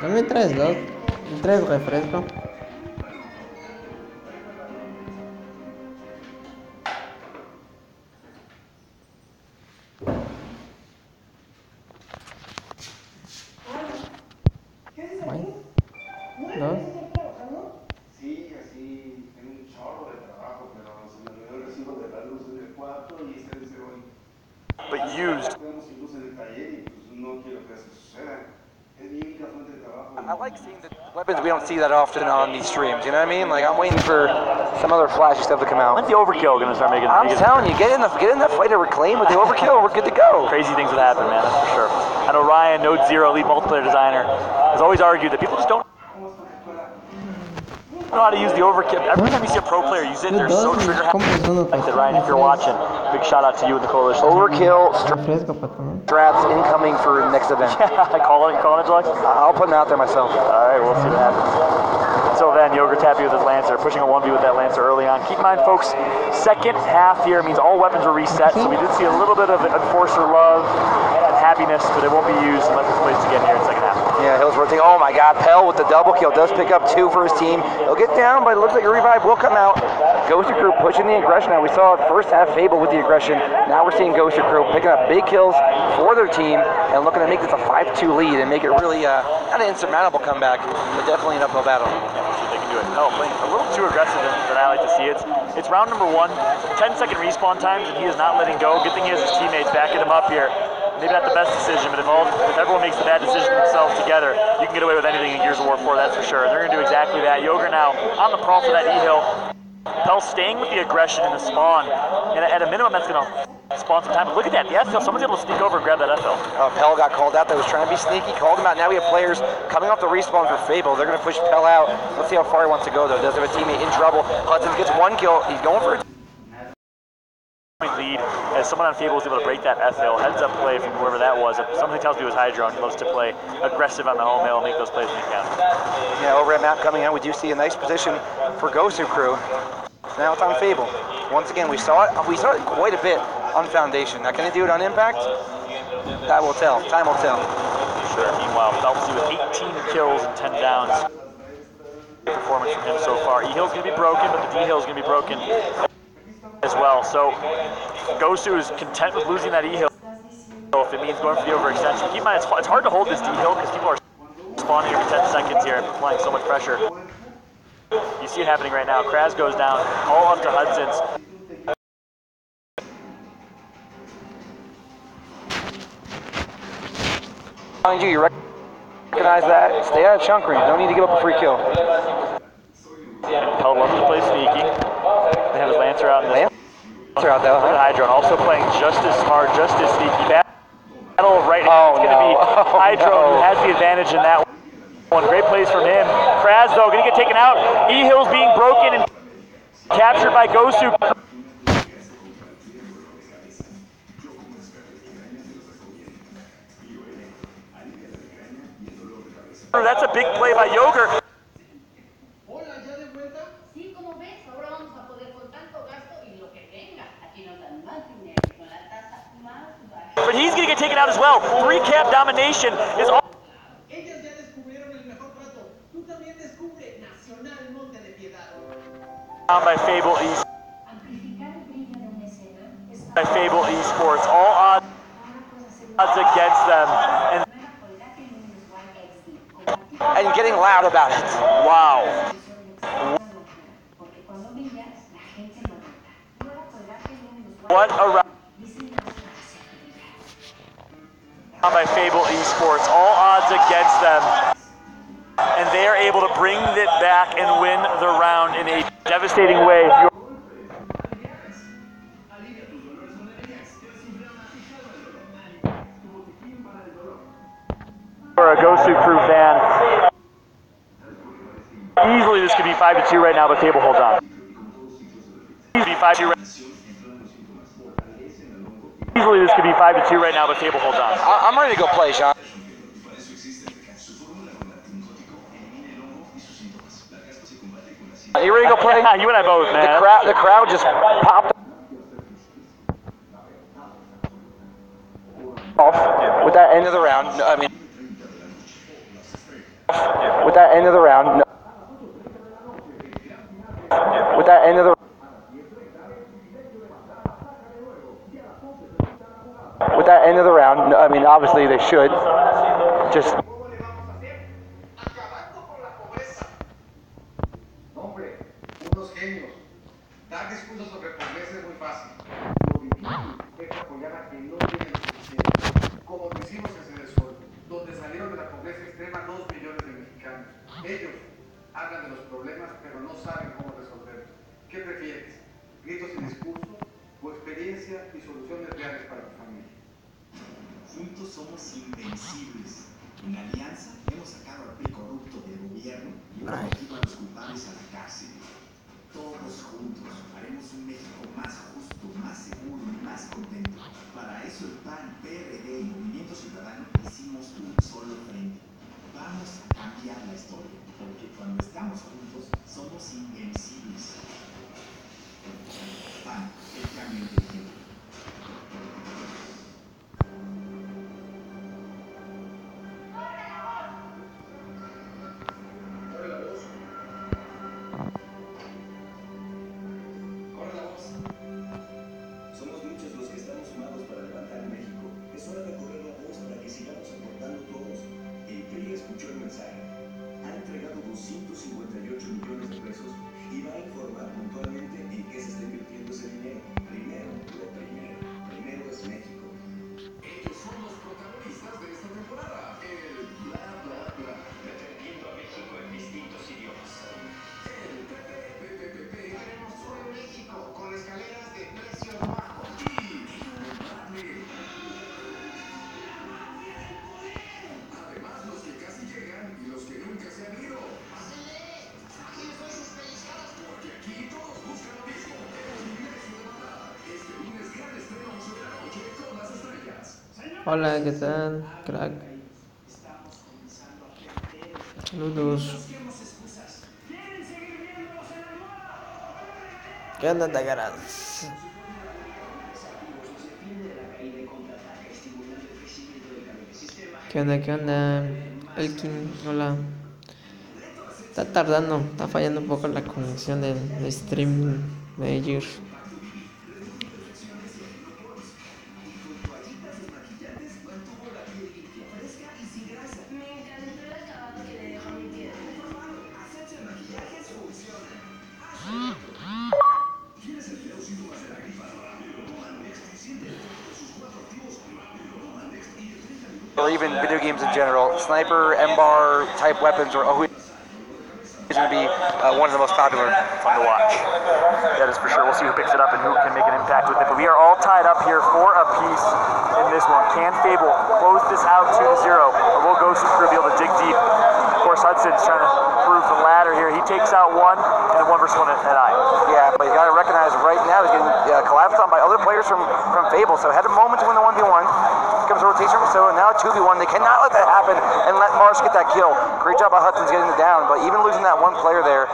Dame tres, dos. Tres refresco. Bye. Dos. Sí, así tengo un chorro de trabajo, pero se me olvidó el recibo de la luz en el cuarto y ese es de hoy. But used. Tenemos luz en el taller y pues no quiero que eso suceda. Es mi única fuente de trabajo. I like seeing the weapons we don't see that often on these streams, you know what I mean? Like, I'm waiting for some other flashy stuff to come out. When's the overkill gonna start making? I'm telling you, get in the fight to reclaim with the overkill, we're good to go. Crazy things would happen, man, that's for sure. I know Ryan, Node Zero, lead multiplayer designer, has always argued that people just don't know how to use the overkill. Every time you see a pro player use it, they're so trigger happy. Like that, Ryan, if you're watching, big shout out to you and the coalition. Overkill Refresco para tomar. strats incoming for next event. I call it, you calling it, Jalex? I'll put them out there myself. Alright, we'll see what happens. Until then, Yogurt's happy with his Lancer, pushing a 1v with that Lancer early on. Keep in mind, folks, second half here means all weapons were reset, so we did see a little bit of Enforcer love and happiness, but it won't be used unless it's placed again here in second half. Yeah, Hill's rotating. Oh my god, Pell with the double kill does pick up 2 for his team. He'll get down, but it looks like a revive will come out. Ghoster Crew pushing the aggression now. We saw first half Fable with the aggression. Now we're seeing Ghoster Crew picking up big kills for their team and looking to make this a 5-2 lead and make it really not an insurmountable comeback, but definitely an uphill battle. See if they can do it. No, playing a little too aggressive than I like to see it. It's round number 1, 10-second respawn times, and he is not letting go. Good thing he has his teammates backing him up here. Maybe not the best decision, but if everyone makes the bad decision themselves together, you can get away with anything in Gears of War 4, that's for sure. They're going to do exactly that. Yogurt now on the crawl for that E-Hill. Pell staying with the aggression in the spawn, and at a minimum that's going to spawn some time. But look at that, the FL, someone's able to sneak over and grab that FL. Pell got called out that was trying to be sneaky, called him out. Now we have players coming off the respawn for Fable. They're going to push Pell out. Let's see how far he wants to go though. Does have a teammate in trouble. Hudson gets 1 kill. He's going for it. Lead as someone on Fable was able to break that FL. Heads up play from whoever that was. Something tells me it was Hydro, and he loves to play aggressive on the home hill and make those plays when he can. Yeah, over at map coming out, we do see a nice position for Ghoster Crew. Now it's on Fable. Once again, we saw it quite a bit on Foundation. Now, can they do it on Impact? That will tell. Time will tell. Sure. Meanwhile, Phelpsy with 18 kills and 10 downs. Good performance from him so far. E-Hill's going to be broken, but the D-Hill's going to be broken as well. So Gosu is content with losing that E-Hill if it means going for the overextension. Keep in mind, it's hard to hold this D-Hill because people are spawning every 10 seconds here and applying so much pressure. You see it happening right now. Kraz goes down, all up to Hudson's. Behind you recognize that. Stay out of chunk range. Don't need to give up a free kill. Pell loves to play sneaky. They have his Lancer out in this. Lancer out though. Hydron also playing just as smart, just as sneaky. Battle of right hand. Oh, it's going to be Hydron who has the advantage in that one. Great plays from him. Kraz though going to get taken out. E-Hill's being broken and captured by Gosu. That's a big play by Yogurt. But he's going to get taken out as well. 3-cap domination is all. By Fable East. By Fable Esports. All odds against them. And getting loud about it. Wow. What a round. By Fable Esports. All odds against them. And they are able to bring it back and win the round in a devastating way. For a Gosu Crew fan, easily this could be 5-2 right now, but Fable holds on. Easily this could be 5-2 right now, but Fable holds on. I'm ready to go play, Sean. You ready to go play? Yeah, you and I both, man. The crowd just popped off with that end of the round. I mean, with that end of the round. With that end of the round, I mean, obviously they should. Just. Hombre, unos genios. Dar discursos sobre pobreza es muy fácil. Lo difícil es apoyar a quien no tiene lo suficiente. Como lo hicimos en Cedesol, donde salieron de la pobreza extrema 2 millones de mexicanos. Ellos hablan de los problemas, pero no saben cómo resolverlos. ¿Qué prefieres? ¿Gritos y discursos o experiencia y soluciones reales para tu familia? Juntos somos invencibles. En alianza hemos sacado al PRI corrupto del gobierno y hemos metido a los culpables a la cárcel. Todos juntos haremos un México más justo, más seguro y más contento. Para eso el PAN, PRD y Movimiento Ciudadano hicimos un solo frente. Vamos a cambiar la historia, porque cuando estamos juntos somos invencibles. PAN, el cambio inteligente. Hola, ¿qué tal, crack? Saludos. ¿Qué onda, tagaras? ¿Qué onda, qué onda? Elkin, hola. Está tardando, está fallando un poco la conexión del stream de ayer. Or even video games in general, sniper, M-bar type weapons are always going to be one of the most popular. Fun to watch. That is for sure. We'll see who picks it up and who can make an impact with it. But we are all tied up here for a piece in this one. Can Fable close this out 2-0, or will Ghost Crew be able to dig deep? Of course, Hudson's trying to prove the latter here. He takes out one, and a 1-1 at eye. Yeah, but you got to recognize right now he's getting collapsed on by other players from Fable. So had a moment to win the 1v1. Comes a rotation from Soto, now 2v1. They cannot let that happen and let Mars get that kill. Great job by Hudson's getting it down, but even losing that one player there,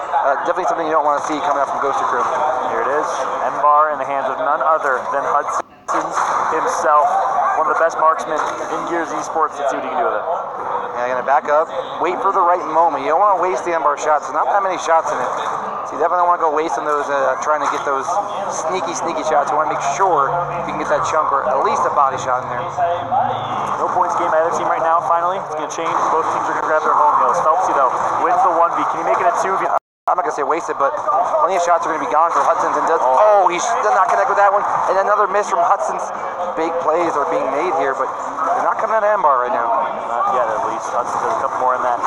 definitely something you don't want to see coming up from Ghost Crew. Here it is, M-Bar in the hands of none other than Hudson himself. One of the best marksmen in Gears Esports. Let's see what he can do with it. Yeah, gonna back up, wait for the right moment. You don't want to waste the M-Bar shots. There's not that many shots in it. So you definitely don't want to go wasting those, trying to get those sneaky shots. You want to make sure you can get that chunk or at least a body shot in there. No points game by either team right now, finally. It's going to change. Both teams are going to grab their home hills. Phelpsy, though, wins the 1v. Can he make it a 2v? I'm not going to say wasted, but plenty of shots are going to be gone for Hudson's. And he did not connect with that one. And another miss from Hudson's. Big plays are being made here, but they're not coming out of M-Bar right now. Not yet, at least. Hudson has a couple more in that.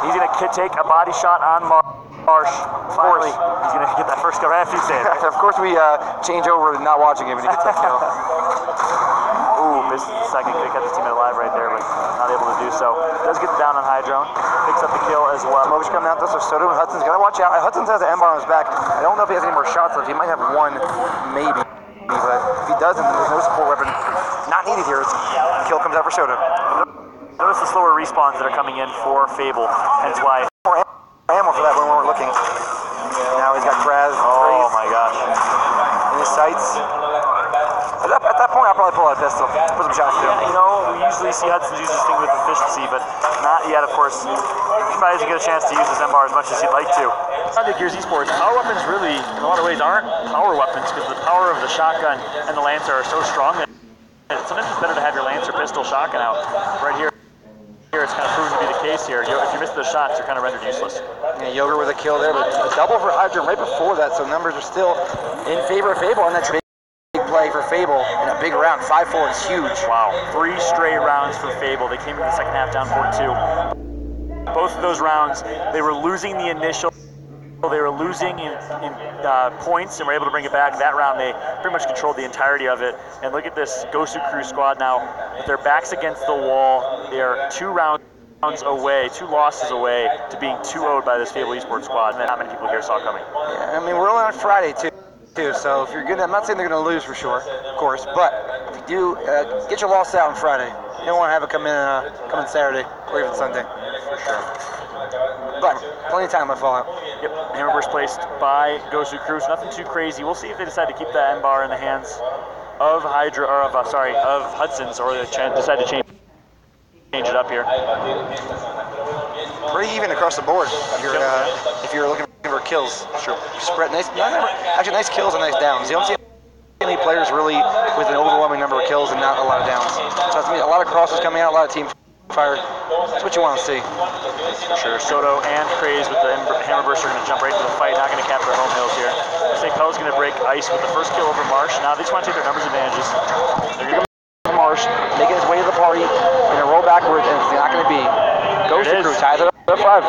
He's going to take a body shot on Marsh. Finally, he's going to get that first kill right after you say it. Of course, we change over to not watching him when he gets that kill. Ooh, missed the second. Could have kept his teammate alive right there, but not able to do so. Does get down on Hydrone. Picks up the kill as well. Smoke's coming out. This is Soto and Hudson's got to watch out. Hudson's has an M-Bar on his back. I don't know if he has any more shots left. He might have one, maybe. But if he doesn't, then there's no support weapon. Not needed here. Kill comes out for Soto. Notice the slower respawns that are coming in for Fable. Hence why. More ammo for that when we weren't looking. Now he's got Kraz. Oh my gosh. In his sights. At At that point, I'll probably pull out a pistol, put some shots through. You know, we usually see Hudson use this thing with efficiency, but not yet, of course. He probably doesn't get a chance to use his M-bar as much as he'd like to. I think Gears Esports, power weapons really, in a lot of ways, aren't power weapons because the power of the shotgun and the Lancer are so strong that sometimes it's better to have your Lancer pistol shotgun out. Right here, it's kind of proven to be the case here. If you miss those shots, you're kind of rendered useless. Yeah, Yogurt with a kill there, but a double for Hydra right before that, so numbers are still in favor of Fable, and that's a big play for Fable in a big round. 5-4 is huge. Wow, 3 straight rounds for Fable. They came in the second half down 4-2. Both of those rounds, they were losing the initial. They were losing in points and were able to bring it back. That round, they pretty much controlled the entirety of it. And look at this Gosu Crew squad now. With their backs against the wall, they are 2 rounds away, 2 losses away to being 2-0'd by this Fable Esports squad. And not many people here saw coming. Yeah, I mean, we're only on Friday, too. So if you're good, I'm not saying they're going to lose for sure, of course. But if you do, get your loss out on Friday. You don't want to have it come in Saturday or even Sunday. For sure. But plenty of time to fall out. Yep, hammer burst placed by Gosu Crew. Nothing too crazy. We'll see if they decide to keep that M-bar in the hands of Hydra, or of Hudson's, or they decide to change it up here. Pretty even across the board. If you're looking for kills, sure. Spread nice kills and nice downs. You don't see any players really with an overwhelming number of kills and not a lot of downs. So to me, a lot of crosses coming out, a lot of team fire. That's what you want to see. For sure. Soto and Craze with the hammer burst are going to jump right into the fight. Not going to cap their home hills here. I think Pel's going to break ice with the first kill over Marsh. Now they just want to take their numbers advantages. They're going to Marsh making his way to the party, going to roll backwards, and it's not going to be. Gosu Crew ties it up at 5.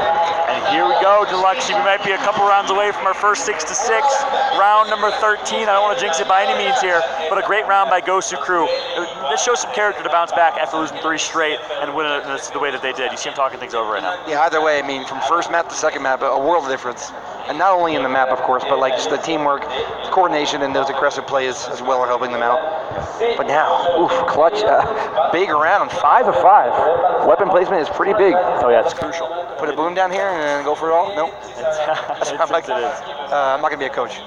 And here we go, Deluxe. We might be a couple rounds away from our first 6-6. Round number 13. I don't want to jinx it by any means here, but a great round by Gosu Crew. This shows some character to bounce back after losing 3 straight and win it the way that they did. You see them talking things over right now. Yeah, either way, I mean, from first map to second map, a world of difference. And not only in the map, of course, but like just the teamwork, the coordination, and those aggressive plays as well are helping them out. But now, oof, clutch, big round, 5 of 5. Weapon placement is pretty big. Oh yeah, it's crucial. Put a boom down here and go for it all? Nope. I'm not going to be a coach.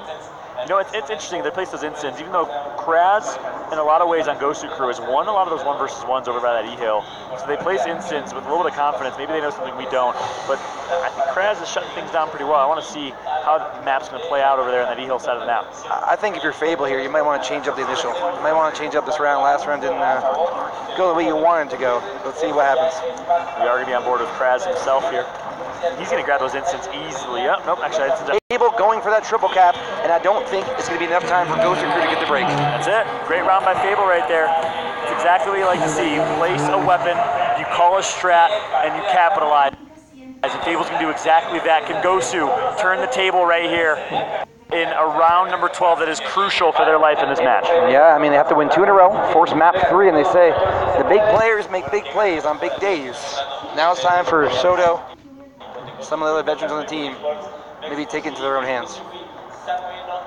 You know, it's interesting. They place those instants, even though Kraz, in a lot of ways on Gosu Crew, has won a lot of those 1v1s over by that E-Hill. So they place instants with a little bit of confidence. Maybe they know something we don't. But I think Kraz is shutting things down pretty well. I want to see how the map's going to play out over there on that E-Hill side of the map. I think if you're Fable here, you might want to change up the initial. You might want to change up this round. Last round didn't go the way you wanted it to go. Let's see what happens. We are going to be on board with Kraz himself here. He's going to grab those instants easily. Oh, nope, actually, Fable going for that triple cap, and I don't think it's going to be enough time for Gosu Crew to get the break. That's it. Great round by Fable right there. It's exactly what you like to see. You place a weapon, you call a strat, and you capitalize. And Fable's going to do exactly that. Can Gosu turn the table right here in a round number 12 that is crucial for their life in this match? Yeah, I mean, they have to win 2 in a row, force map 3, and they say the big players make big plays on big days. Now it's time for Soto, some of the other veterans on the team, maybe take it into their own hands.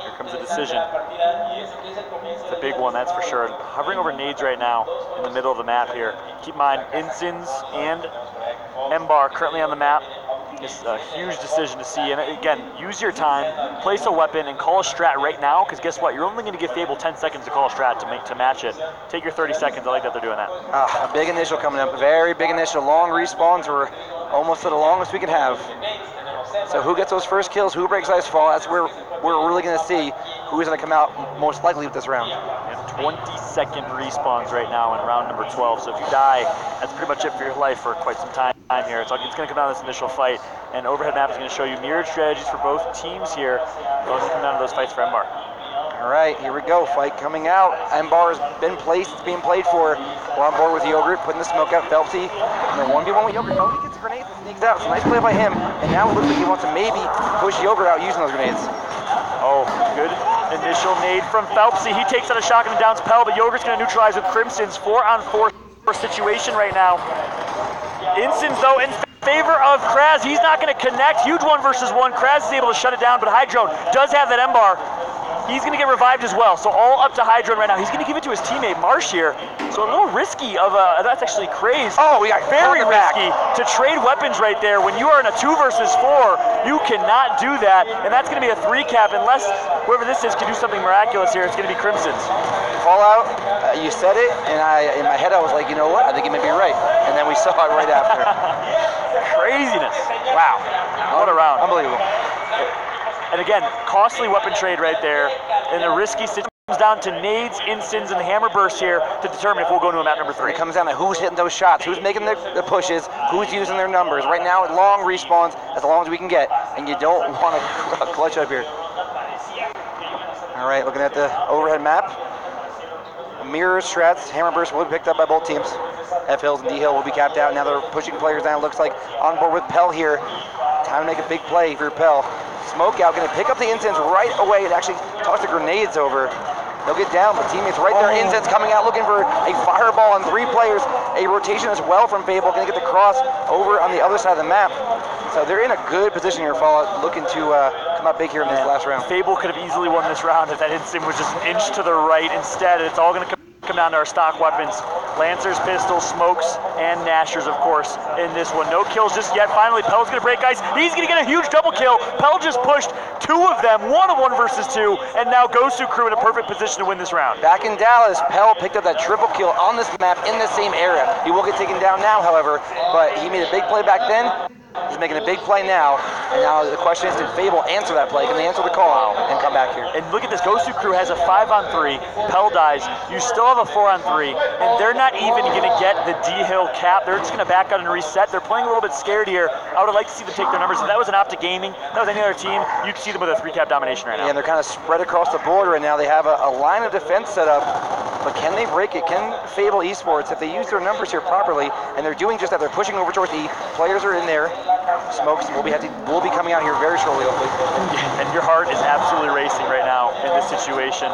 Here comes a decision. It's a big one, that's for sure. Hovering over nades right now in the middle of the map here. Keep in mind, Insins and M-Bar currently on the map. It's a huge decision to see. And again, use your time, place a weapon, and call a strat right now, because guess what? You're only going to give Fable 10 seconds to call a strat to match it. Take your 30 seconds. I like that they're doing that. A big initial coming up. A very big initial. Long respawns. We're almost to the longest we can have. So who gets those first kills? Who breaks ice fall? That's where we're really going to see who is going to come out most likely with this round. And 20-second respawns right now in round number 12. So if you die, that's pretty much it for your life for quite some time here. It's going to come down to this initial fight. And overhead map is going to show you mirrored strategies for both teams here. It's going to come down to those fights for M-Bar. All right, here we go. Fight coming out. M-Bar has been placed. It's being played for. We're on board with Yogurt, putting the smoke out. Phelpsy. And then 1v1 with Yogurt. Phelpsy gets a grenade and sneaks out. It's a nice play by him. And now it looks like he wants to maybe push Yogurt out using those grenades. Oh, good initial nade from Phelpsy. He takes out a shotgun and downs Pell, but Yogurt's going to neutralize with Crimson's 4-on-4 situation right now. Insins, though, in favor of Kraz. He's not going to connect. Huge 1v1. Kraz is able to shut it down, but Hydrone does have that M-Bar. He's going to get revived as well. So all up to Hydrone right now. He's going to give it to his teammate Marsh here. So a little risky of a, that's actually crazy. Oh, we got very risky to trade weapons right there. When you are in a 2 versus 4, you cannot do that. And that's going to be a 3 cap unless whoever this is can do something miraculous here. It's going to be Crimson's. Fallout, you said it, and in my head I was like, you know what? I think you may be right. And then we saw it right after. Craziness. Wow. What a round. Unbelievable. And again, costly weapon trade right there. And the risky situation comes down to nades, instants, and the hammer burst here to determine if we'll go to a map number 3. It comes down to who's hitting those shots, who's making the pushes, who's using their numbers. Right now, long respawns as long as we can get, and you don't want to clutch up here. All right, looking at the overhead map. Mirror strats, hammer burst will be picked up by both teams. F Hills and D Hill will be capped out. Now they're pushing players down. It looks like on board with Pell here. Time to make a big play for Pell. Smoke out, going to pick up the incense right away and actually toss the grenades over. They'll get down, but teammates right there. Incense coming out looking for a fireball on 3 players. A rotation as well from Fable. Going to get the cross over on the other side of the map. So they're in a good position here, Fallout, looking to come out big here in this last round. Fable could have easily won this round if that instant was just an inch to the right. Instead, it's all going to come down to our stock weapons. Lancers, pistols, smokes, and Nashers, of course, in this one. No kills just yet. Finally, Pell's going to break ice. He's going to get a huge double kill. Pell just pushed 2 of them, 1 versus 2, and now Gosu Crew in a perfect position to win this round. Back in Dallas, Pell picked up that triple kill on this map in the same area. He will get taken down now, however, but he made a big play back then. He's making a big play now, and now the question is, did Fable answer that play? Can they answer the call out and come back here? And look at this, Gosu Crew has a 5-on-3, Pell dies, you still have a 4-on-3, and they're not even going to get the D-Hill cap. They're just going to back out and reset. They're playing a little bit scared here. I would have liked to see them take their numbers. If that was an Optic Gaming, that was any other team, you'd see them with a 3-cap domination right now. Yeah, and they're kind of spread across the board right now. They have a line of defense set up, but can they break it? Can Fable Esports, if they use their numbers here properly, and they're doing just that, they're pushing over towards E, players are in there, Smokes will be coming out here very shortly, hopefully. And your heart is absolutely racing right now in this situation.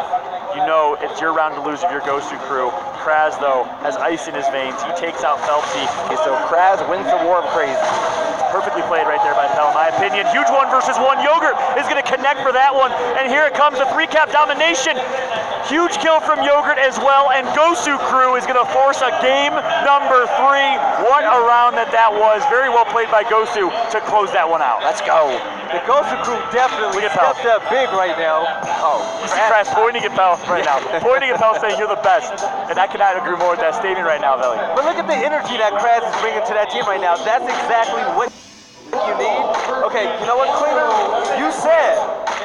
You know it's your round to lose if you're Gosu Crew. Kraz, though, has ice in his veins. He takes out Phelpsy. Okay, so Kraz wins the war of crazy. Perfectly played right there by Pell, in my opinion. Huge 1 versus 1. Yogurt is going to connect for that one. And here it comes, a 3-cap domination. Huge kill from Yogurt as well. And Gosu Crew is going to force a game number 3. What a round that was. Very well played by Gosu to close that one out. Let's go. The Gosu Crew definitely stepped up big right now. Oh, you see Kraz pointing at Pell right now. Pointing at Pell saying you're the best. And I cannot agree more with that statement right now, Veli. But look at the energy that Kraz is bringing to that team right now. That's exactly what you need. Okay, you know what, Cleveland? You said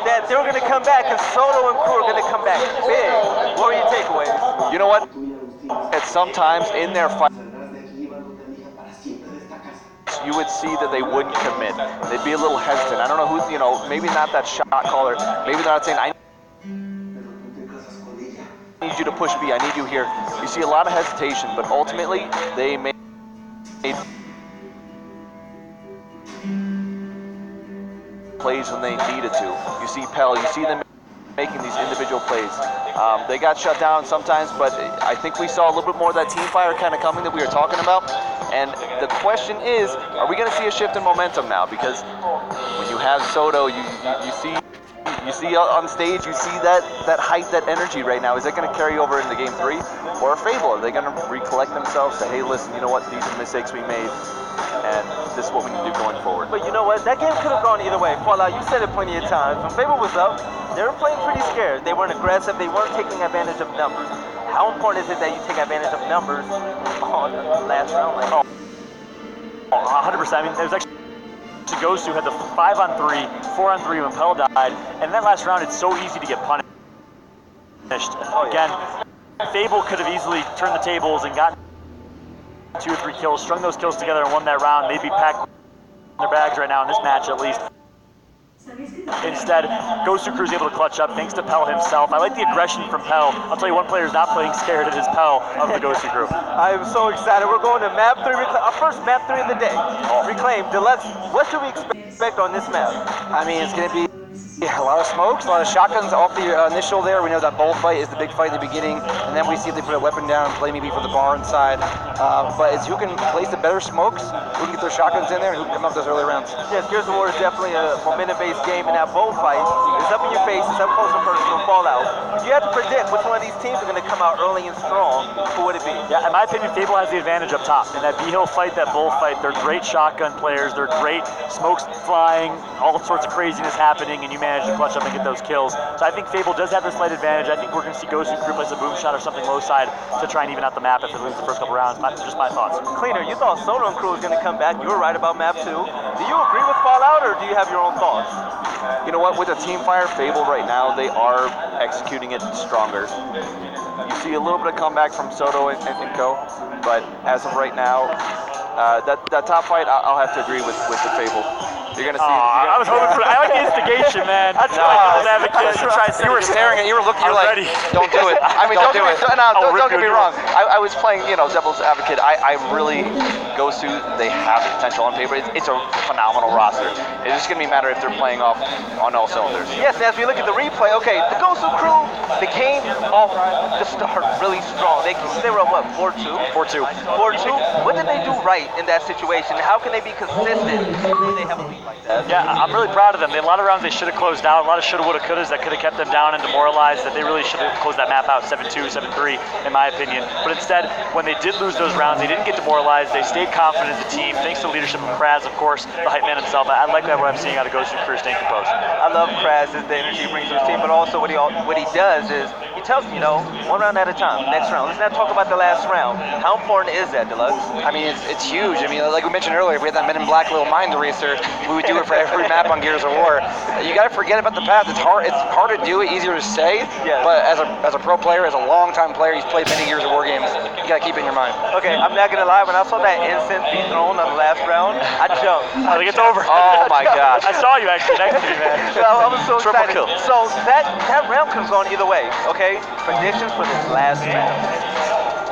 that they were going to come back and Soto and Crew are going to come back big. What are your takeaways? You know what? At sometimes in their fight, you would see that they wouldn't commit. They'd be a little hesitant. I don't know who, maybe not that shot caller. Maybe they're not saying, I need you to push B, I need you here. You see a lot of hesitation, but ultimately they made plays when they needed to. You see Pell, you see them making these individual plays. They got shut down sometimes, but I think we saw a little bit more of that team fire kind of coming that we were talking about. And the question is, are we going to see a shift in momentum now? Because when you have Soto, you see on stage, you see that height, that energy right now. Is that going to carry over into Game 3? Or Fable? Are they going to recollect themselves, say, hey, listen, you know what? These are the mistakes we made, and this is what we need to do going forward. But you know what? That game could have gone either way. Fallout, you said it plenty of times. When Fable was up, they were playing pretty scared. They weren't aggressive. They weren't taking advantage of numbers. How important is it that you take advantage of numbers on the last round? Like 100%. I mean, there's actually Gosu had the 5-on-3, 4-on-3 when Pell died, and that last round, it's so easy to get punished. Again, Fable could have easily turned the tables and gotten 2 or 3 kills, strung those kills together and won that round. They'd be packed in their bags right now in this match at least. Instead, Gosu Crew's able to clutch up thanks to Pell himself. I like the aggression from Pell. I'll tell you, one player's not playing scared. It is Pell of the Gosu Crew. I am so excited. We're going to map 3, our first map 3 of the day. Reclaim. Deluxe. What should we expect on this map? I mean, it's going to be a lot of smokes, a lot of shotguns off the initial there. We know that bullfight is the big fight in the beginning, and then we see if they put a weapon down and play maybe for the bar inside. But it's who can place the better smokes, who can get their shotguns in there, and who can come up those early rounds. Yes, Gears of War is definitely a momentum-based game, and that bullfight is up in your face, it's up close and personal, Fallout. You have to predict which one of these teams are going to come out early and strong. Who would it be? Yeah, in my opinion, Fable has the advantage up top. In that B-Hill fight, that bullfight, they're great shotgun players, they're great smokes flying, all sorts of craziness happening, and you advantage to clutch up and get those kills. So I think Fable does have the slight advantage. I think we're going to see Gosu Crew plays a boom shot or something low side to try and even out the map if it wins the first couple rounds. Just my thoughts. Cleaner, you thought Soto and Crew was going to come back. You were right about map 2. Do you agree with Fallout, or do you have your own thoughts? You know what? With the team fire Fable right now, they are executing it stronger. You see a little bit of comeback from Soto and Co. But as of right now, that top fight, I'll have to agree with the Fable. You're gonna see. I was hoping for. I like the instigation, man. You were staring at. You were looking. You were like, don't do it. I mean, don't do it. No, don't get me wrong. I was playing, devil's advocate. I really Gosu. They have the potential on paper. It's a phenomenal roster. It's just gonna be a matter if they're playing off on all cylinders. Yes, as we look at the replay, okay, the Gosu Crew, they came off the start really strong. They were up, what, 4-2? 4-2. 4-2. What did they do right in that situation? How can they be consistent when they have a lead like that? Yeah, I'm really proud of them. A lot of rounds they should have closed out. A lot of shoulda, woulda, couldas that could have kept them down and demoralized. That they really should have closed that map out 7-2, 7-3, in my opinion. But instead, when they did lose those rounds, they didn't get demoralized. They stayed confident as a team, thanks to the leadership of Kraz, of course, the hype man himself. I like what I'm seeing out of Gosu Crew staying composed. I love Kraz, the energy he brings to his team, but also what he does is he tells me, one round at a time. Next round. Let's not talk about the last round. How important is that, Deluxe? I mean, it's huge. I mean, like we mentioned earlier, if we had that Men in Black little mind eraser, we would do it for every map on Gears of War. You got to forget about the past. It's hard to do it, easier to say. Yeah. But as a pro player, as a long-time player, he's played many Gears of War games. You got to keep it in your mind. Okay, I'm not gonna lie. When I saw that incense be thrown on the last round, I jumped. I think it's over. Oh my gosh. I saw you actually next to me, man. I was so Triple excited. kill. So that round could have gone either way. Okay, predictions for this last match.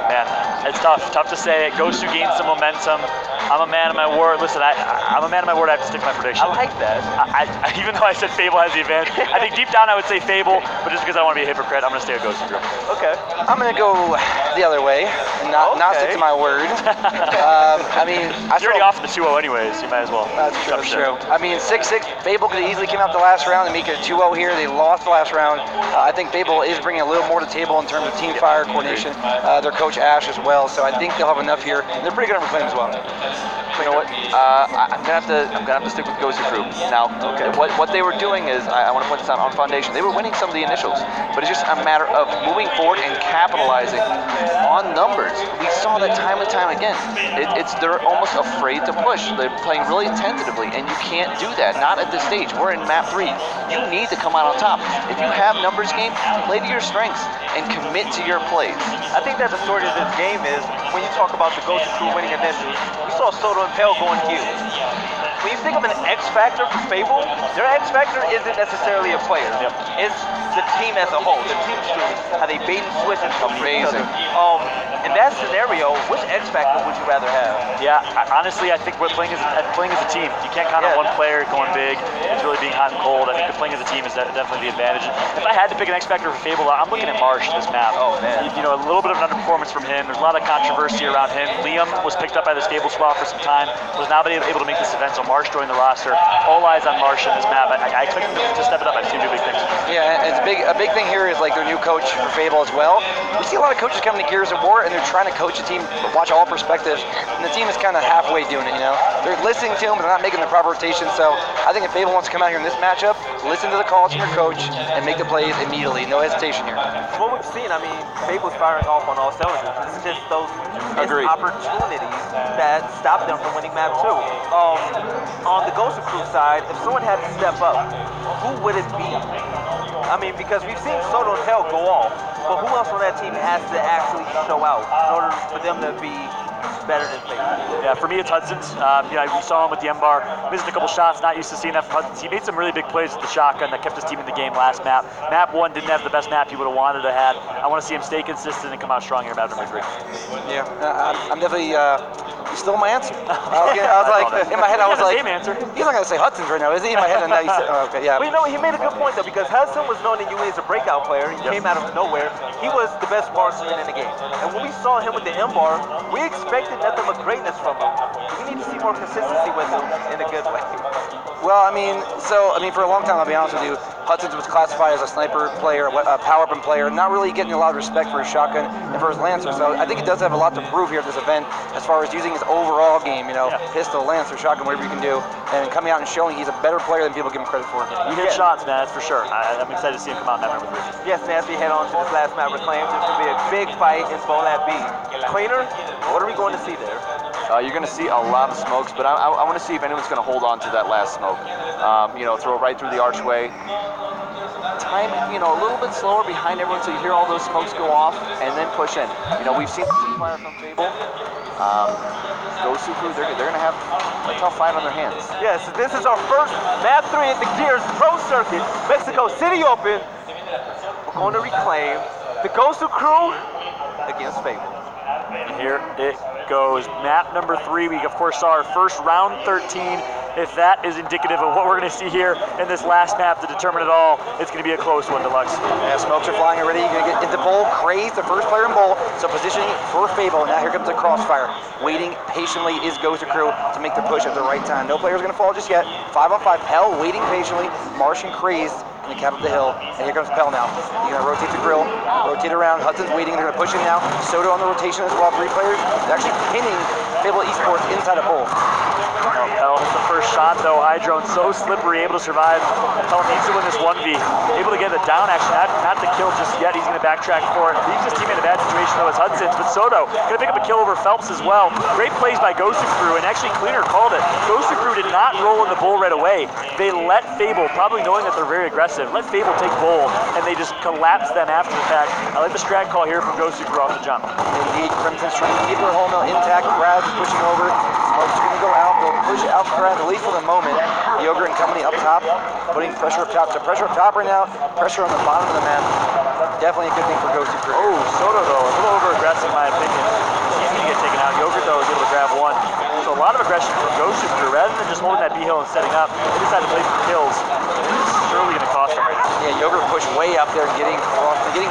Man, it's tough to say. Gosu gained some momentum. I'm a man of my word. Listen, I'm a man of my word. I have to stick to my prediction. I like that. I even though I said Fable has the advantage, I think deep down I would say Fable, but just because I don't want to be a hypocrite, I'm going to stay with Gosu Crew. Okay. I'm going to go the other way and not stick to my word. I mean, You're already off in the 2-0 anyways. You might as well. That's true. I mean, 6-6. Fable could have easily came out the last round and make it a 2-0 here. They lost the last round. I think Fable is bringing a little more to the table in terms of team fire coordination. Their coach Ash as well. So I think they'll have enough here. They're pretty good on reclaim as well. You know what? I'm gonna have to stick with Gosu Crew. Now, what they were doing is, I want to point this out on Foundation. They were winning some of the initials, but it's just a matter of moving forward and capitalizing on numbers. We saw that time and time again. They're almost afraid to push. They're playing really tentatively, and you can't do that. Not at this stage. We're in map 3. You need to come out on top. If you have numbers game, play to your strengths and commit to your plays. I think that the story of this game is when you talk about the Gosu Crew winning initials, we saw Soto and Pale going huge. When you think of an X factor for Fable, their X factor isn't necessarily a player. Yep. It's the team as a whole, the team stream, how they bait and switch and come from each other. Amazing. In that scenario, which X factor would you rather have? Yeah, honestly, I think we're playing as a team. You can't count on one player going big. It's really being hot and cold. I think playing as a team is definitely the advantage. If I had to pick an X factor for Fable, I'm looking at Marsh in this map. Oh man. A little bit of an underperformance from him. There's a lot of controversy around him. Liam was picked up by the Stable squad for some time. Was now able to make this event. So Marsh joined the roster. All eyes on Marsh in this map. I expect him to step it up. I've seen two big things. Yeah, and a big thing here is like their new coach for Fable as well. We see a lot of coaches coming to Gears of War and they're trying to coach a team, watch all perspectives, and the team is kind of halfway doing it, They're listening to him, but they're not making the proper rotation, so I think if Fable wants to come out here in this matchup, listen to the calls from your coach and make the plays immediately. No hesitation here. From what we've seen, I mean, Fable's firing off on all cylinders. It's just those missed opportunities that stop them from winning map 2. On the Gosu Crew side, if someone had to step up, who would it be? I mean, because we've seen Soto and Hell go off, but who else on that team has to actually show out in order for them to be better than Fable? Yeah, for me it's Hudson's. We saw him with the M-Bar, missed a couple shots, not used to seeing that from Hudson's. He made some really big plays with the shotgun that kept his team in the game last map. Map 1 didn't have the best map he would have wanted to have. I want to see him stay consistent and come out strong here in map number 3. Yeah, I'm definitely, you stole my answer. I was like, in my head I was like, same answer. He's not going to say Hudson's right now, is he? In my head, and now you said, okay, yeah. Well, he made a good point though, because Hudson was known in UE as a breakout player. He came out of nowhere. He was the best marksman in the game. And when we saw him with the M-Bar, we expected nothing but greatness from him. We need to see more consistency with him in a good way. Well, for a long time, I'll be honest with you, Hudson's was classified as a sniper player, a power weapon player, not really getting a lot of respect for his shotgun and for his Lancer. So I think he does have a lot to prove here at this event as far as using his overall game, pistol, Lancer, shotgun, whatever you can do, and coming out and showing he's a better player than people give him credit for. He hit shots, man, that's for sure. I'm excited to see him come out in that number 3. Yes, and as we head on to this last map reclaimed, it's going to be a big fight in Bolat B. Cleaner, what are we going to see there? You're going to see a lot of smokes, but I want to see if anyone's going to hold on to that last smoke. Throw it right through the archway. Time it, a little bit slower behind everyone so you hear all those smokes go off, and then push in. We've seen the fire from Fable. Gosuku, they're going to have a tough fight on their hands. Yes, this is our first map 3 at the Gears Pro Circuit, Mexico City Open. We're going to reclaim the Gosu crew against Fable. Here it goes. Map number 3. We, of course, saw our first round 13. If that is indicative of what we're going to see here in this last map to determine it all, it's going to be a close one, Deluxe. Yeah, smokes are flying already. You're going to get into bowl. Craze, the first player in bowl. So positioning for Fable. Now here comes the crossfire. Waiting patiently is Gozer Crew to make the push at the right time. No player's going to fall just yet. 5-on-5. Pell waiting patiently. Martian Crazed in the cap of the hill. And here comes Pell now. He's going to rotate the grill, rotate around. Hudson's waiting. They're going to push him now. Soto on the rotation as well. 3 players. They're actually pinning Fable Esports inside a bowl. Pell hits the first shot though. Hydrone so slippery, able to survive. Pell needs to win this 1v. Able to get it down actually, not the kill just yet. He's going to backtrack for it. Leaves his teammate in a bad situation though as Hudson's, but Soto going to pick up a kill over Phelps as well. Great plays by Gosu Crew, and actually Cleaner called it. Gosu Crew did not roll in the bull right away. They let Fable, probably knowing that they're very aggressive, let Fable take bull, and they just collapsed them after the fact. I like the strat call here from Gosu Crew off the jump. Indeed, Crimson's trying to keep their whole mill intact. Raz is pushing over. Smoke's going to go out. They'll push out Raz, at least for the moment. Yogurt and company up top, putting pressure up top. So pressure up top right now, pressure on the bottom of the map. Definitely a good thing for Gosu Crew. Oh, Soto though, a little over aggressive in my opinion. He's going to get taken out. Yogurt though is able to grab one. So a lot of aggression from Gosu Crew. Rather than just holding that B hill and setting up, they decided to play for kills. It's surely going to cost them right now. Yeah, Yogurt pushed way up there and getting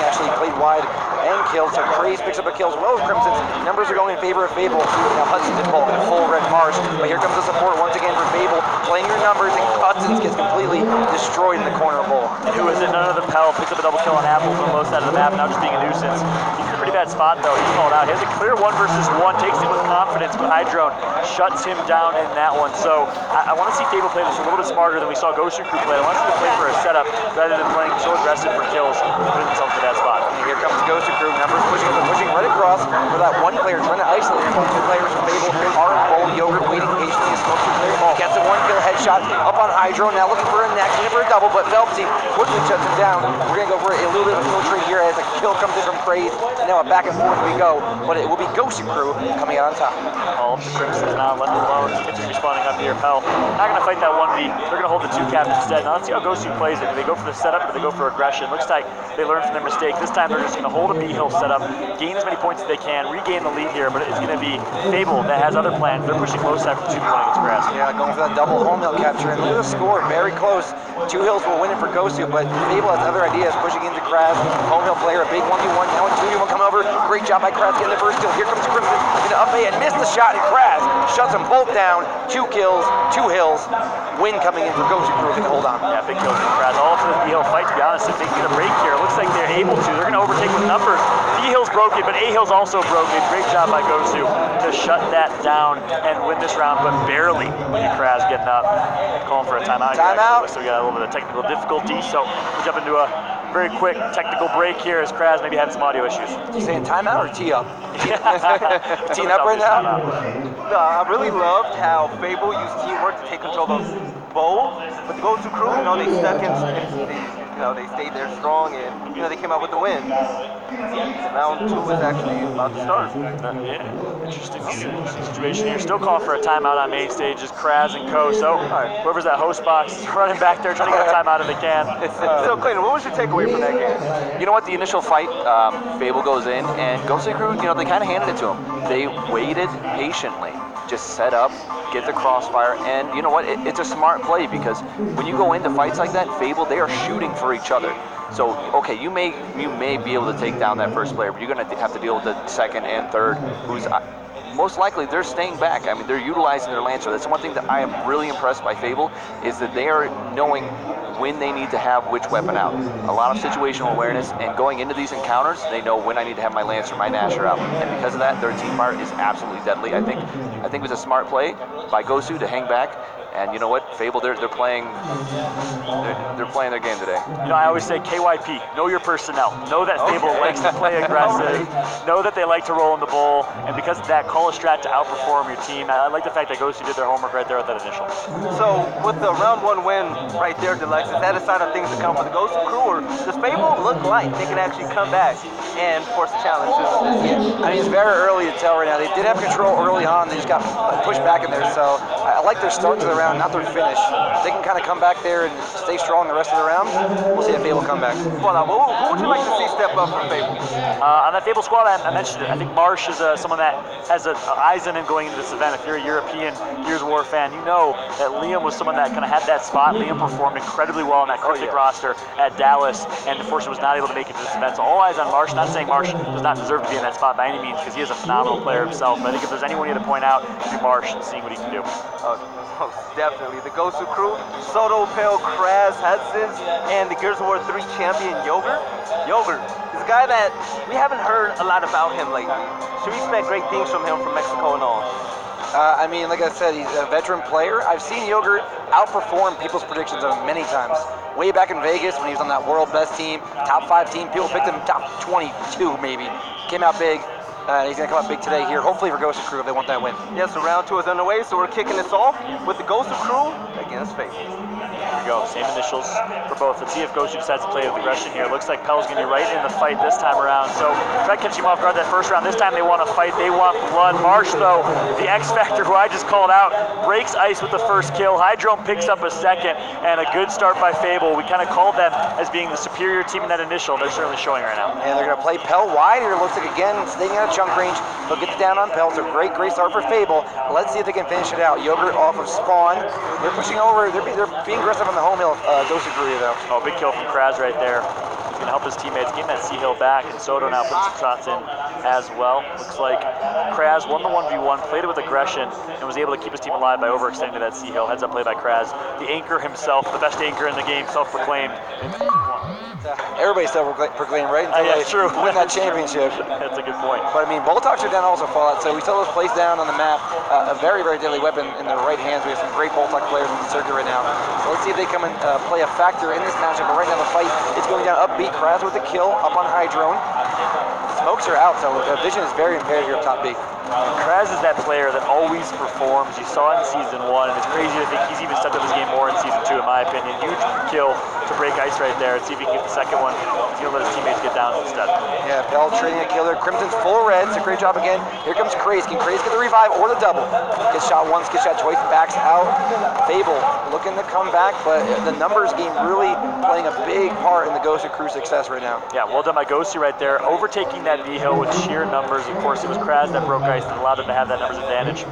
actually played wide and killed. So Craze picks up a kill as well as Crimson's. Numbers are going in favor of Fable. Now Hudson's in full red Mars. But here comes the support once again for Fable. Playing your numbers, and Hudson's gets completely destroyed in the corner of bowl. Who is it? None of the Pell. Picks up a double kill on Apple from the low side of the map, now just being a nuisance. He's in a pretty bad spot though. He's called out. He has a clear 1 versus 1. Takes it with confidence, but Hydrone shuts him down in that one. So I want to see Fable play this a little bit smarter than we saw Gosu Crew play. I want to see them play for a setup rather than playing so aggressive for kills, putting themselves in that spot. And here comes Gosu Crew. Numbers pushing right across for that 1 player trying to isolate him. 2 players from Fable are in bowl. Yogurt waiting patiently as Smoke clear. Gets a 1 kill headshot up on Hydro. Now looking for a next, looking for a double, but Phelpsy quickly shuts him down. We're going to go for a little bit of a kill trade here as a kill comes in from Craze. And now a back and forth we go, but it will be Gosu Crew coming out on top. All of the Crimsons now left alone. Kitchen respawning up here. Pell not going to fight that 1v. They're going to hold the 2 cap instead. Now let's see how Gosu plays it. Do they go for the setup or do they go for aggression? Looks like they learned from their mistake. This time they're just going to hold a B hill setup, gain as many points as they can, regain the lead here, but it's going to be Fable that has other plans. They're pushing low side for 2v1 against Grass. Yeah, going for that double home hill capture. And look at the score, very close. 2 hills will win it for Gosu, but Fable has other ideas, pushing into Kraz. Home hill player, a big 1v1. Now a 2v1 come over. Great job by Kraz getting the first kill. Here comes Crimson into up A and missed the shot, and Kraz shuts them both down. 2 kills, 2 hills. Win coming in for Gosu Crew. Can hold on. Yeah, big kills from Kraz. All for the B hill fight, to be honest. If they get a break here, it looks like they're able to. They're going to overtake with numbers. B hill's broken, but A hill's also broken. Great job by Gosu to shut that down and win this round, but barely. Kraz getting up, calling for a timeout. Timeout. So we got a little bit of technical difficulty. So we'll jump into a very quick technical break here as Kraz maybe having some audio issues. You saying timeout or tee up? Teeing up right now? No, I really loved how Fable used teamwork to take control of bowl, but the Gosu Crew, they stuck they stayed there strong, and they came out with the win. Round 2 is actually about to start. Yeah, interesting situation here. Still calling for a timeout on main stage is Kraz and Co. So whoever's that host box is running back there trying to get a timeout if they can. So Clayton, what was your takeaway from that game? You know what? The initial fight, Fable goes in, and Gosu Crew, they kind of handed it to him. They waited patiently, just set up, get the crossfire, and you know what? It's a smart play because when you go into fights like that, Fable, they are shooting for each other. So, okay, you may be able to take down that first player, but you're going to have to deal with the second and third, who's most likely they're staying back. I mean, they're utilizing their Lancer. That's one thing that I am really impressed by Fable, is that they are knowing when they need to have which weapon out. A lot of situational awareness, and going into these encounters, they know when I need to have my Lance or my Nasher out. And because of that, their team fire is absolutely deadly. I think it was a smart play by Gosu to hang back. And you know what, Fable, they're playing their game today. You know, I always say KYP, know your personnel. Know that Fable likes to play aggressive. Know that they like to roll in the bowl. And because of that, call a strat to outperform your team. I like the fact that Gosu did their homework right there with that initial. So with the round 1 win right there, Deluxe, is that a sign of things to come for the Gosu crew, or does Fable look like they can actually come back and force a challenge to this? I mean, it's very early to tell right now. They did have control early on. They just got pushed back in there. So I like their start to the round, not their finish. If they can kind of come back there and stay strong the rest of the round, we'll see if Fable come back. Well, who would you like to see step up for Fable? On that Fable squad, I mentioned it. I think Marsh is someone that has eyes on him going into this event. If you're a European Gears of War fan, you know that Liam was someone that kind of had that spot. Liam performed incredibly well on that Cryptic roster at Dallas, and unfortunately was not able to make it to this event. So all eyes on Marsh. Not saying Marsh does not deserve to be in that spot by any means, because he is a phenomenal player himself. But I think if there's anyone you had to point out, it'd be Marsh and seeing what he can do. Oh, definitely. The Gosu crew, Soto, Pale, Kraz, Hudson, and the Gears of War 3 champion, Yogurt. Yogurt is a guy that we haven't heard a lot about him lately. Should we expect great things from him from Mexico and all? I mean, like I said, he's a veteran player. I've seen Yogurt outperform people's predictions of him many times. Way back in Vegas when he was on that world best team, top 5 team, people picked him top 22 maybe. Came out big. He's going to come out big today here, hopefully for Ghost Crew if they want that win. Yes, so round 2 is underway, so we're kicking this off with the Ghost Crew against Fable. Here we go, same initials for both. Let's see if Gosu decides to play with aggression here. Looks like Pel's going to be right in the fight this time around. So try to catch him off guard that first round. This time they want to fight, they want blood. Marsh, though, the X Factor, who I just called out, breaks ice with the first kill. Hydrome picks up a second, and a good start by Fable. We kind of called them as being the superior team in that initial. They're certainly showing right now. And they're going to play Pel wide here. Looks like, again, staying out of chunk range. They'll get down on Pel. It's a great start for Fable. Let's see if they can finish it out. Yogurt off of spawn. They're pushing over. They're being aggressive on the home hill. Ghost Crew, though. Oh, big kill from Kraz right there. He's going to help his teammates getting that C hill back, and Soto now putting some shots in as well. Looks like Kraz won the 1v1, played it with aggression, and was able to keep his team alive by overextending to that C hill. Heads up play by Kraz. The anchor himself, the best anchor in the game, self-proclaimed. Everybody's self-proclaimed, right? Until yeah, they true. win that championship. That's a good point. But I mean, Boltox are down also Fallout, so we saw those placed down on the map. A very deadly weapon in their right hands. We have some great Boltox players in the circuit right now. So let's see if they come and play a factor in this matchup. But right now the fight is going down upbeat. Kraz with the kill up on Hydrone. Smokes are out, so vision is very impaired here up top B. Kraz is that player that always performs. You saw it in Season 1, and it's crazy to think he's even stepped up his game more in Season 2, in my opinion. Huge kill to break ice right there. Let's see if he can get the second one. He's going to let his teammates get down instead. Yeah, Bell trading a killer. Crimson's full of red. It's a great job again. Here comes Craze. Can Craze get the revive or the double? Gets shot once, gets shot twice, backs out. Fable looking to come back, but the numbers game really playing a big part in the Ghost Crew success right now. Yeah, well done by Ghosty right there, overtaking that V-Hill with sheer numbers. Of course, it was Kraz that broke ice that allowed him to have that numbers advantage.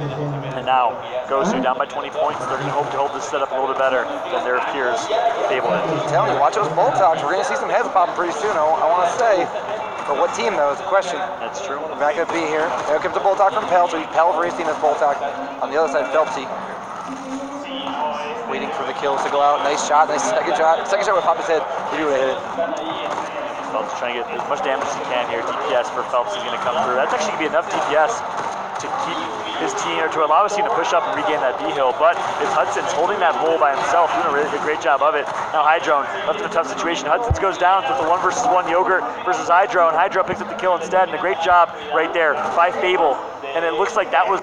And now, Ghosty down by 20 points. They're going to hope to hold this setup a little bit better than their peers Fable did. I'm telling you, watch those Boltox. We're going to see some heads popping pretty soon. I want to say, for what team though is the question. That's true. We're back up B here. There comes the Boltox from Pel, so he's Pel for his team as Boltox. On the other side, Phelpsy. Waiting for the kills to go out. Nice shot, nice second shot. Second shot would pop his head. He would have hit it. Phelps trying to get as much damage as he can here. DPS for Phelps is going to come through. That's actually going to be enough DPS to keep his team, or to allow his team to push up and regain that B-Hill, but it's Hudson's holding that hole by himself, doing a really great job of it. Now Hydrone left in a tough situation. Hudson's goes down with the 1v1 Yogurt versus Hydrone. Hydrone picks up the kill instead, and a great job right there by Fable. And it looks like that was...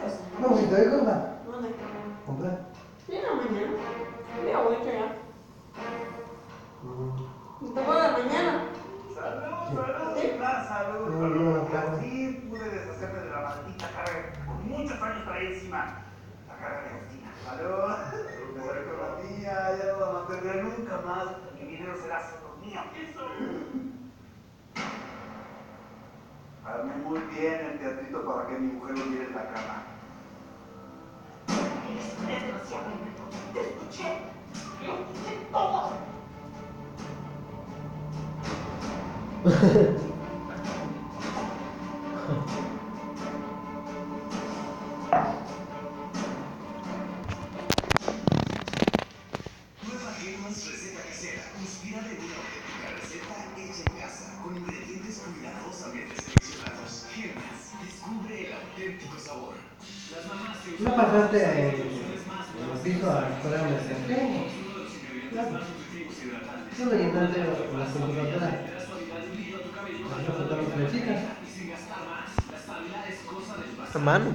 Sí, pude deshacerme de la maldita carga que por muchos años traía encima. La carga de Agustina. Salud. Salud con la mía, ya no la mantendré nunca más. Mi dinero será solo mío. Armé muy bien el teatrito para que mi mujer lo viera en la cama. Eres un desgraciado. Te escuché. Lo hice todo. Nueva Hellmann's receta casera. No pasaste el piso a fuera de la estación. Claro. Solo llenaste la computadora. Vas a botar las flechitas. A mano.